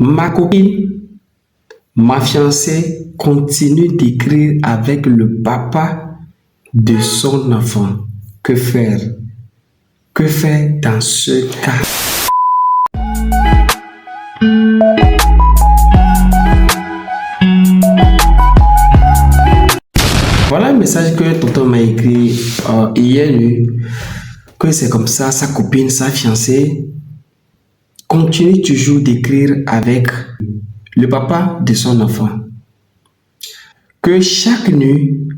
Ma copine, ma fiancée continue d'écrire avec le papa de son enfant. Que faire? Que faire dans ce cas? Voilà un message que tonton m'a écrit hier nuit, que c'est comme ça, sa copine, sa fiancée, continue toujours d'écrire avec le papa de son enfant. Que chaque nuit,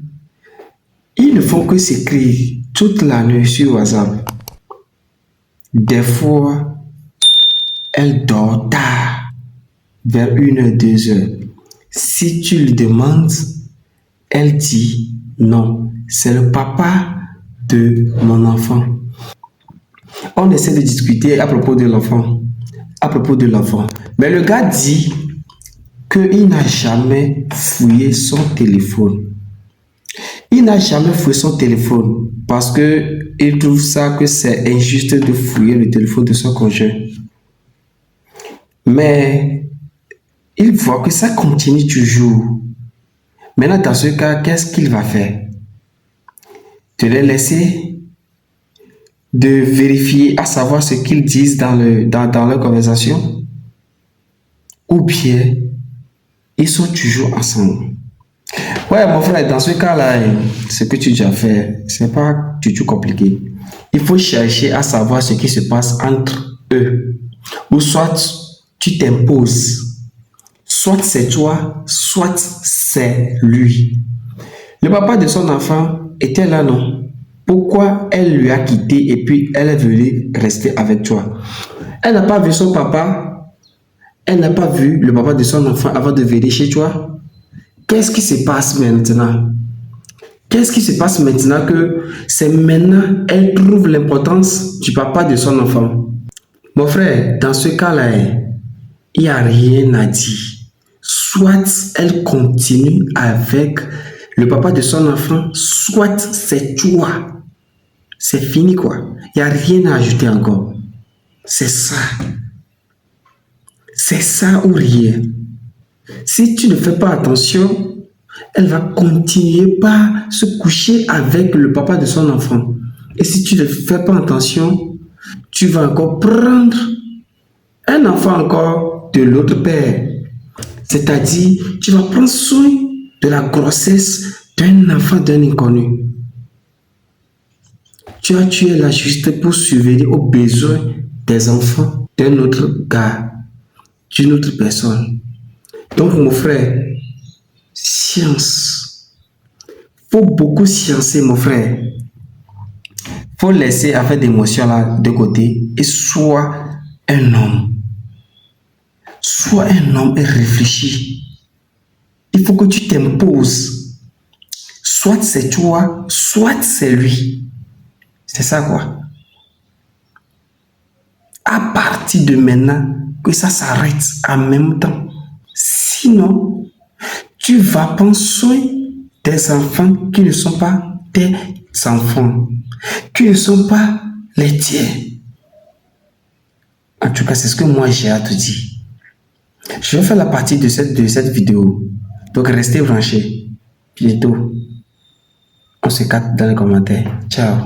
ils ne font que s'écrire toute la nuit sur WhatsApp. Des fois, elle dort tard, vers 1h, 2h. Si tu lui demandes, elle dit non, c'est le papa de mon enfant. On essaie de discuter à propos de l'enfant. Mais le gars dit qu'il n'a jamais fouillé son téléphone. Il n'a jamais fouillé son téléphone parce qu'il trouve ça que c'est injuste de fouiller le téléphone de son conjoint. Mais il voit que ça continue toujours. Maintenant, dans ce cas, qu'est-ce qu'il va faire? De les laisser, de vérifier à savoir ce qu'ils disent dans leur conversation? Ou bien, ils sont toujours ensemble? Ouais, mon frère, dans ce cas-là, ce que tu dois faire, c'est pas du tout compliqué. Il faut chercher à savoir ce qui se passe entre eux. Ou soit tu t'imposes. Soit c'est toi, soit c'est lui. Le papa de son enfant était là, non? Pourquoi elle lui a quitté et puis elle est venue rester avec toi? Elle n'a pas vu son papa. Elle n'a pas vu le papa de son enfant avant de venir chez toi. Qu'est-ce qui se passe maintenant? Qu'est-ce qui se passe maintenant que c'est maintenant elle trouve l'importance du papa de son enfant? Mon frère, dans ce cas-là, il n'y a rien à dire. Soit elle continue avec le papa de son enfant, soit c'est toi. C'est fini quoi. Il n'y a rien à ajouter encore. C'est ça. C'est ça ou rien. Si tu ne fais pas attention, elle va continuer par se coucher avec le papa de son enfant. Et si tu ne fais pas attention, tu vas encore prendre un enfant encore de l'autre père. C'est-à-dire, tu vas prendre soin de la grossesse d'un enfant d'un inconnu. Tu es là juste pour surveiller aux besoins des enfants d'un autre gars, d'une autre personne. Donc, mon frère, science. Faut beaucoup sciencer, mon frère. Faut laisser affaire d'émotion là de côté et sois un homme. Sois un homme et réfléchis. Il faut que tu t'imposes. Soit c'est toi, soit c'est lui. C'est ça quoi. À partir de maintenant, que ça s'arrête en même temps. Sinon, tu vas prendre soin des enfants qui ne sont pas tes enfants, qui ne sont pas les tiens. En tout cas, c'est ce que moi j'ai à te dire. Je vais faire la partie de cette vidéo. Donc restez branchés. Bientôt, on se capte dans les commentaires. Ciao.